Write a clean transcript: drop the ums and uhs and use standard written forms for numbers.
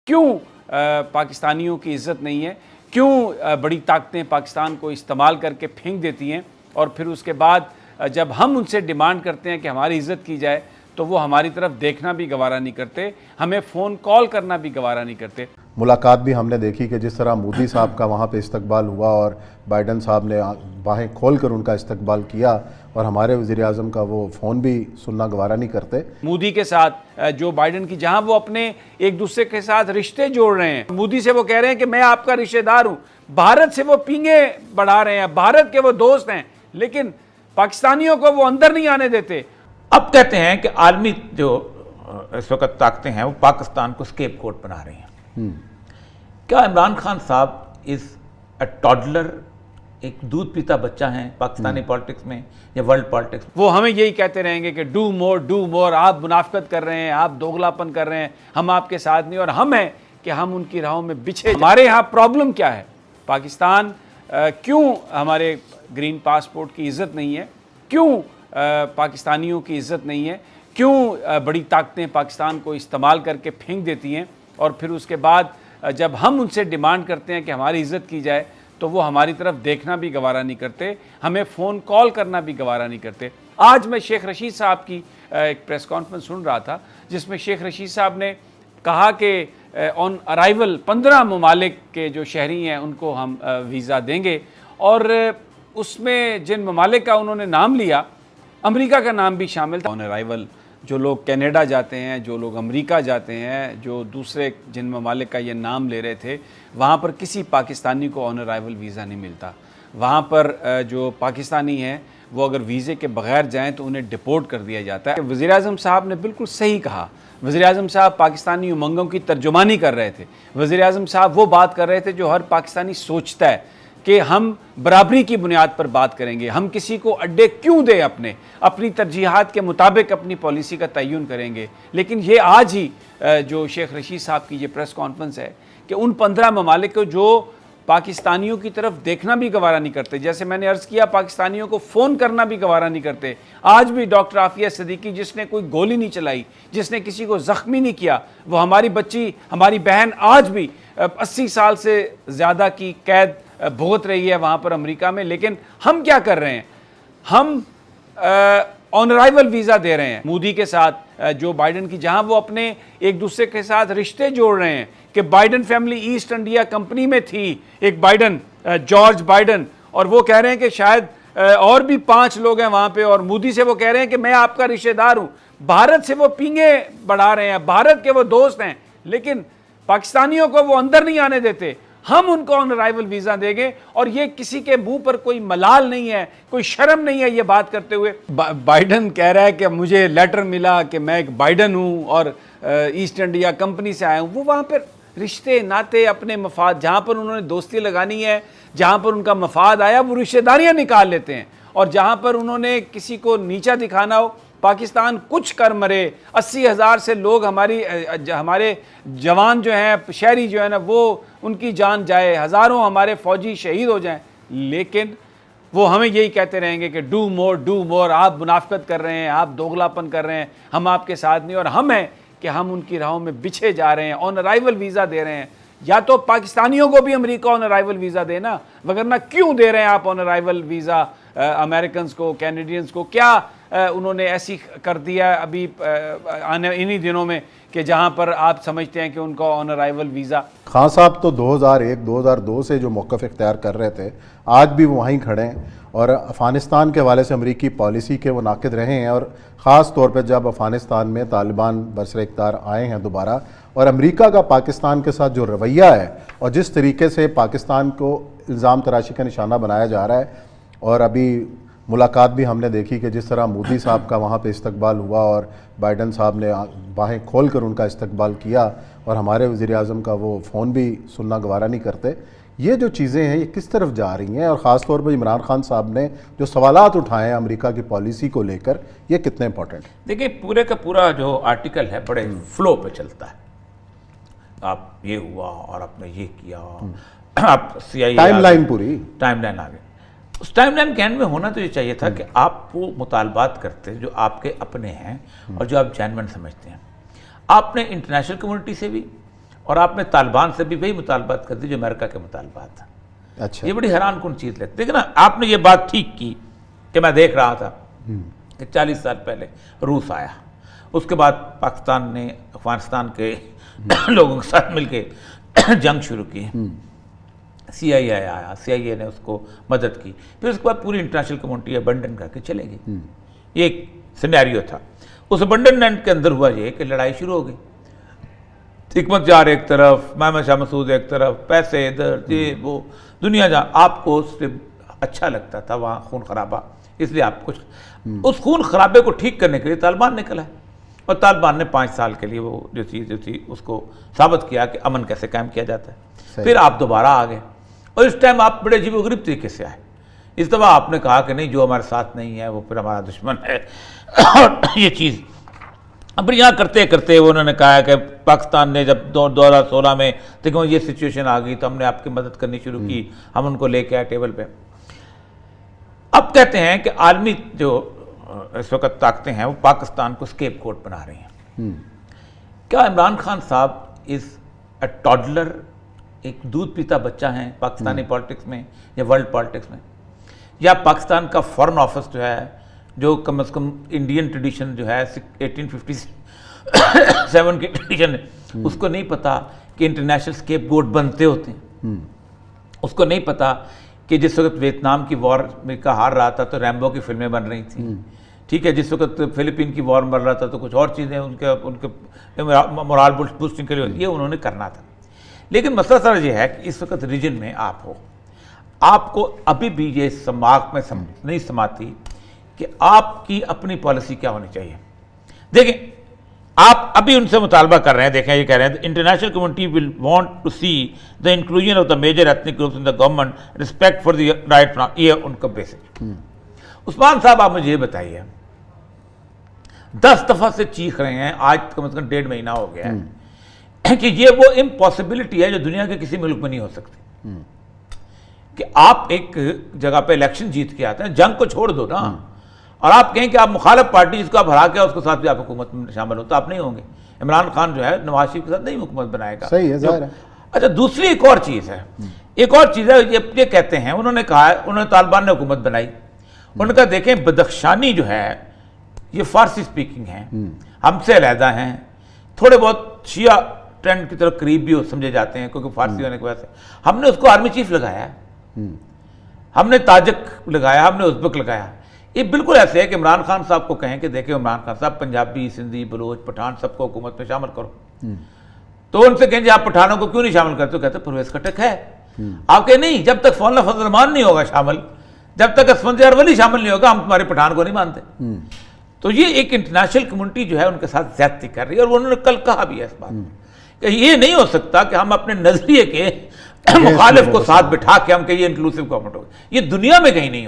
کیوں پاکستانیوں کی عزت نہیں ہے، کیوں بڑی طاقتیں پاکستان کو استعمال کر کے پھینک دیتی ہیں، اور پھر اس کے بعد جب ہم ان سے ڈیمانڈ کرتے ہیں کہ ہماری عزت کی جائے تو وہ ہماری طرف دیکھنا بھی گوارا نہیں کرتے، ہمیں فون کال کرنا بھی گوارا نہیں کرتے۔ ملاقات بھی ہم نے دیکھی کہ جس طرح مودی صاحب کا وہاں پہ استقبال ہوا اور بائیڈن صاحب نے باہیں کھول کر ان کا استقبال کیا، اور ہمارے وزیر اعظم کا وہ فون بھی سننا گوارا نہیں کرتے۔ مودی کے ساتھ جو بائیڈن کی، جہاں وہ اپنے ایک دوسرے کے ساتھ رشتے جوڑ رہے ہیں، مودی سے وہ کہہ رہے ہیں کہ میں آپ کا رشتہ دار ہوں، بھارت سے وہ پینگے بڑھا رہے ہیں، بھارت کے وہ دوست ہیں، لیکن پاکستانیوں کو وہ اندر نہیں آنے دیتے۔ اب کہتے ہیں کہ عالمی جو اس وقت طاقتیں ہیں وہ پاکستان کو اسکیپ کوٹ بنا رہی ہیں۔ کیا عمران خان صاحب از اے ٹاڈلر، ایک دودھ پیتا بچہ ہیں پاکستانی پالیٹکس میں یا ورلڈ پالیٹکس میں؟ وہ ہمیں یہی کہتے رہیں گے کہ ڈو مور، آپ منافقت کر رہے ہیں، آپ دوغلاپن کر رہے ہیں، ہم آپ کے ساتھ نہیں، اور ہم ہیں کہ ہم ان کی راہوں میں بچھے۔ ہمارے ہاں پرابلم کیا ہے؟ پاکستان کیوں ہمارے گرین پاسپورٹ کی عزت نہیں ہے، کیوں پاکستانیوں کی عزت نہیں ہے، کیوں بڑی طاقتیں پاکستان کو استعمال کر کے پھینک دیتی ہیں، اور پھر اس کے بعد جب ہم ان سے ڈیمانڈ کرتے ہیں کہ ہماری عزت کی جائے تو وہ ہماری طرف دیکھنا بھی گوارا نہیں کرتے، ہمیں فون کال کرنا بھی گوارا نہیں کرتے۔ آج میں شیخ رشید صاحب کی ایک پریس کانفرنس سن رہا تھا جس میں شیخ رشید صاحب نے کہا کہ آن ارائیول 15 ممالک کے جو شہری ہیں ان کو ہم ویزا دیں گے، اور اس میں جن ممالک کا انہوں نے نام لیا، امریکہ کا نام بھی شامل تھا۔ آن ارائیول جو لوگ کینیڈا جاتے ہیں، جو لوگ امریکہ جاتے ہیں، جو دوسرے جن ممالک کا یہ نام لے رہے تھے، وہاں پر کسی پاکستانی کو آن ارائیول ویزا نہیں ملتا۔ وہاں پر جو پاکستانی ہیں وہ اگر ویزے کے بغیر جائیں تو انہیں ڈپورٹ کر دیا جاتا ہے۔ وزیر اعظم صاحب نے بالکل صحیح کہا۔ وزیر اعظم صاحب پاکستانی امنگوں کی ترجمانی کر رہے تھے۔ وزیر اعظم صاحب وہ بات کر رہے تھے جو ہر پاکستانی سوچتا ہے کہ ہم برابری کی بنیاد پر بات کریں گے، ہم کسی کو اڈے کیوں دیں، اپنی ترجیحات کے مطابق اپنی پالیسی کا تعین کریں گے۔ لیکن یہ آج ہی جو شیخ رشید صاحب کی یہ پریس کانفرنس ہے کہ ان 15 ممالک کو جو پاکستانیوں کی طرف دیکھنا بھی گوارا نہیں کرتے، جیسے میں نے عرض کیا پاکستانیوں کو فون کرنا بھی گوارا نہیں کرتے۔ آج بھی ڈاکٹر عافیہ صدیقی جس نے کوئی گولی نہیں چلائی، جس نے کسی کو زخمی نہیں کیا، وہ ہماری بچی، ہماری بہن آج بھی 80 سال سے زیادہ کی قید بھگت رہی ہے وہاں پر امریکہ میں، لیکن ہم کیا کر رہے ہیں؟ ہم آن ارائیول ویزا دے رہے ہیں مودی کے ساتھ جو بائیڈن کی، جہاں وہ اپنے ایک دوسرے کے ساتھ رشتے جوڑ رہے ہیں کہ Biden family East India company میں تھی، ایک بائیڈن، جارج بائیڈن، اور وہ کہہ رہے ہیں کہ شاید اور بھی 5 لوگ ہیں وہاں پہ، اور مودی سے وہ کہہ رہے ہیں کہ میں آپ کا رشتہ دار ہوں، بھارت سے وہ پینگے بڑھا رہے ہیں، بھارت کے وہ دوست ہیں، لیکن پاکستانیوں کو وہ اندر نہیں آنے دیتے۔ ہم ان کو آن ارائیول ویزا دیں گے، اور یہ کسی کے منہ پر کوئی ملال نہیں ہے، کوئی شرم نہیں ہے یہ بات کرتے ہوئے۔ بائیڈن کہہ رہا ہے کہ مجھے لیٹر ملا کہ میں ایک بائیڈن ہوں اور ایسٹ انڈیا کمپنی سے آیا ہوں۔ وہ وہاں پر رشتے ناتے، اپنے مفاد، جہاں پر انہوں نے دوستی لگانی ہے، جہاں پر ان کا مفاد آیا وہ رشتہ داریاں نکال لیتے ہیں، اور جہاں پر انہوں نے کسی کو نیچا دکھانا ہو، پاکستان کچھ کر مرے، 80,000 سے لوگ ہمارے جوان جو ہیں، شہری جو ہیں نا، وہ ان کی جان جائے، ہزاروں ہمارے فوجی شہید ہو جائیں، لیکن وہ ہمیں یہی کہتے رہیں گے کہ ڈو مور، آپ منافقت کر رہے ہیں، آپ دوغلاپن کر رہے ہیں، ہم آپ کے ساتھ نہیں، اور ہم ہیں کہ ہم ان کی راہوں میں بچھے جا رہے ہیں، آن ارائیول ویزا دے رہے ہیں۔ یا تو پاکستانیوں کو بھی امریکہ آن ارائیول ویزا دینا، وگرنہ کیوں دے رہے ہیں آپ آن ارائیول ویزا امریکنز کو، کینیڈینز کو؟ کیا انہوں نے ایسی کر دیا ابھی انہی دنوں میں کہ جہاں پر آپ سمجھتے ہیں کہ ان کو آن ارائیول ویزا؟ خان صاحب تو 2001-2002 سے جو موقف اختیار کر رہے تھے، آج بھی وہ وہیں کھڑے ہیں، اور افغانستان کے حوالے سے امریکی پالیسی کے وہ ناقد رہے ہیں، اور خاص طور پہ جب افغانستان میں طالبان برسر اقتدار آئے ہیں دوبارہ، اور امریکہ کا پاکستان کے ساتھ جو رویہ ہے اور جس طریقے سے پاکستان کو الزام تراشی کا نشانہ بنایا جا رہا ہے، اور ابھی ملاقات بھی ہم نے دیکھی کہ جس طرح مودی صاحب کا وہاں پہ استقبال ہوا اور بائیڈن صاحب نے باہیں کھول کر ان کا استقبال کیا، اور ہمارے وزیر اعظم کا وہ فون بھی سننا گوارا نہیں کرتے، یہ جو چیزیں ہیں یہ کس طرف جا رہی ہیں؟ اور خاص طور پر عمران خان صاحب نے جو سوالات اٹھائے ہیں امریکہ کی پالیسی کو لے کر، یہ کتنے امپورٹنٹ ہیں؟ دیکھیں، پورے کا پورا جو آرٹیکل ہے بڑے فلو پہ چلتا ہے، آپ یہ ہوا اور آپ نے یہ کیا، آپ CIA ٹائم لائن، پوری ٹائم لائن آگے۔ اس ٹائم لائن کے اینڈ میں ہونا تو یہ چاہیے تھا کہ آپ وہ مطالبات کرتے جو آپ کے اپنے ہیں اور جو آپ جینوئن سمجھتے ہیں، آپ نے انٹرنیشنل کمیونٹی سے بھی اور آپ نے طالبان سے بھی وہی مطالبات کر دی جو امریکہ کے مطالبات ہیں۔ اچھا، یہ بڑی حیران کن چیز لگتی ہے کہ نا، آپ نے یہ بات ٹھیک کی کہ میں دیکھ رہا تھا کہ 40 سال پہلے روس آیا، اس کے بعد پاکستان نے افغانستان کے لوگوں کے ساتھ مل کے جنگ شروع کی، سی آئی اے آیا، سی آئی اے نے اس کو مدد کی، پھر اس کے بعد پوری انٹرنیشنل کمیونٹی ابنڈن کر کے چلے گئی۔ یہ ایک سینیریو تھا۔ اس ابنڈنمنٹ کے اندر ہوا یہ کہ لڑائی شروع ہو گئی، حکمت جار ایک طرف، محمد شاہ مسعود ایک طرف، پیسے ادھر، یہ وہ، دنیا جہاں آپ کو اس سے اچھا لگتا تھا وہاں خون خرابہ، اس لیے آپ کچھ اس خون خرابے کو ٹھیک کرنے کے لیے طالبان نکلا ہے، اور طالبان نے 5 سال کے لیے وہ جو تھی اس کو ثابت کیا کہ امن کیسے قائم کیا جاتا ہے۔ پھر آپ دوبارہ آ گئے، اور اس ٹائم آپ بڑے عجیب و غریب طریقے سے آئے۔ اس دفعہ آپ نے کہا کہ نہیں، جو ہمارے ساتھ نہیں ہے وہ پھر ہمارا دشمن ہے، اور یہ چیز اب یہاں کرتے کرتے انہوں نے کہا کہ پاکستان نے جب 2016 میں دیکھو یہ سچویشن آ گئی تو ہم نے آپ کی مدد کرنی شروع کی، ہم ان کو لے کے آئے ٹیبل پہ۔ اب کہتے ہیں کہ عالمی جو اس وقت طاقتیں ہیں وہ پاکستان کو اسکیپ گوٹ بنا رہی ہیں۔ کیا عمران خان صاحب از اے ٹاڈلر، ایک دودھ پیتا بچہ ہیں پاکستانی پالیٹکس میں یا ورلڈ پالیٹکس میں، یا پاکستان کا فارن آفس جو ہے، جو کم از کم انڈین ٹریڈیشن جو ہے 1857 کی ٹریڈیشن ہے، اس کو نہیں پتا کہ انٹرنیشنل اسکیپ گوٹ بنتے ہوتے ہیں؟ اس کو نہیں پتا کہ جس وقت ویتنام کی وار امریکہ ہار رہا تھا تو ریمبو کی فلمیں بن رہی تھیں، ٹھیک ہے، جس وقت فلپین کی وار مر رہا تھا تو کچھ اور چیزیں ان کے مورال بوسٹنگ کے لیے یہ انہوں نے کرنا تھا۔ لیکن مسئلہ سر یہ ہے کہ اس وقت ریجن میں آپ ہو، آپ کو ابھی بھی یہ دماغ میں نہیں سماتی کہ آپ کی اپنی پالیسی کیا ہونی چاہیے۔ دیکھیں، آپ ابھی ان سے مطالبہ کر رہے ہیں، دیکھیں یہ کہہ رہے ہیں international community will want to see the inclusion of the major ethnic groups in the government, respect for the right, یہ ان کا بیسک۔ عثمان صاحب آپ مجھے یہ بتائیے، 10 دفعہ سے چیخ رہے ہیں، آج کم از کم 1.5 مہینہ ہو گیا ہے کہ یہ وہ امپاسبلٹی ہے جو دنیا کے کسی ملک میں نہیں ہو سکتی کہ آپ ایک جگہ پہ الیکشن جیت کے آتے ہیں، جنگ کو چھوڑ دو نا، اور آپ کہیں کہ آپ مخالف پارٹی جس کو آپ ہرا کے اس کے ساتھ بھی آپ حکومت میں شامل ہو، تو آپ نہیں ہوں گے۔ عمران خان جو ہے نواز شریف کے ساتھ نہیں حکومت بنائے گا، صحیح ہے، ظاہر ہے۔ اچھا، دوسری ایک اور چیز ہے، یہ کہتے ہیں، انہوں نے کہا ہے، انہوں نے طالبان نے حکومت بنائی، انہوں نے کہا دیکھیں بدخشانی جو ہے یہ فارسی سپیکنگ ہیں، ہم سے علیحدہ ہیں، تھوڑے بہت شیعہ ٹرینڈ کی طرف قریب بھی سمجھے جاتے ہیں کیونکہ فارسی ہونے کی وجہ سے، ہم نے اس کو آرمی چیف لگایا ہے، ہم نے تاجک لگایا، ہم نے ازبک لگایا۔ یہ بالکل ایسے ہے کہ عمران خان صاحب کو کہیں کہ دیکھیں عمران خان صاحب، پنجابی، سندھی، بلوچ، پٹھان سب کو حکومت میں شامل کرو، تو ان سے کہیں جی آپ پٹھانوں کو کیوں نہیں شامل کرتے؟ تو کہتے پرویز خٹک ہے۔ آپ کہیں نہیں، جب تک مولانا فضل الرحمان نہیں ہوگا شامل، جب تک اسفندیار ولی شامل نہیں ہوگا، ہم تمہارے پٹھان کو نہیں مانتے۔ تو یہ ایک انٹرنیشنل کمیونٹی جو ہے ان کے ساتھ زیادتی کر رہی ہے، اور انہوں نے کل کہا بھی ہے اس بات کہ یہ نہیں ہو سکتا کہ ہم اپنے نظریے کے مخالف کو ساتھ بٹھا کے ہم کہ یہ انکلوسیو گورنمنٹ ہوگی، یہ دنیا میں کہیں نہیں ہو